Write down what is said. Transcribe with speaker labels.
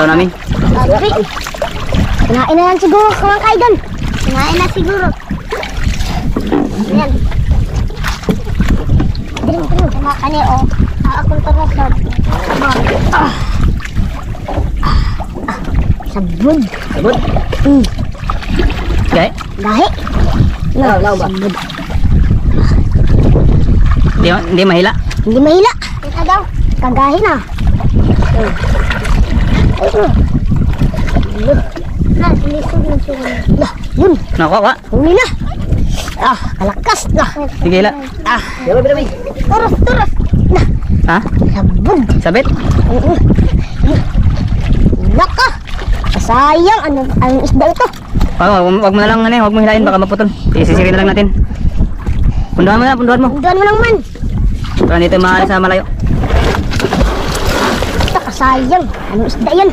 Speaker 1: sasaw namin.
Speaker 2: Sabi. Kinain na yan siguro, mga kaidol. Kinain na siguro. Ayan. Dito, kumakani o. Akong tarasad. Sabod.
Speaker 1: Sabot. Okay.
Speaker 2: Gahi.
Speaker 3: Law ba?
Speaker 2: Sabod.
Speaker 1: Hindi mahila.
Speaker 2: Hindi mahila. Ito daw. Kagahi na. Na, sinisog ng suwan. Yun.
Speaker 1: Nakuha.
Speaker 2: Huli na. Kalakas na.
Speaker 1: Sige hila.
Speaker 3: Dami.
Speaker 2: Turos. Na,
Speaker 1: Ha?
Speaker 2: sabod.
Speaker 1: Sabit?
Speaker 2: Naka. Sayang. Anong isda ito?
Speaker 1: Wag mo na lang wag mo hilain baka maputol. Isisirin na lang natin. Punduhan mo.
Speaker 2: Doon mo lang man.
Speaker 1: Para dito maalis sa malayo.
Speaker 2: Sayang. Anong isda yan?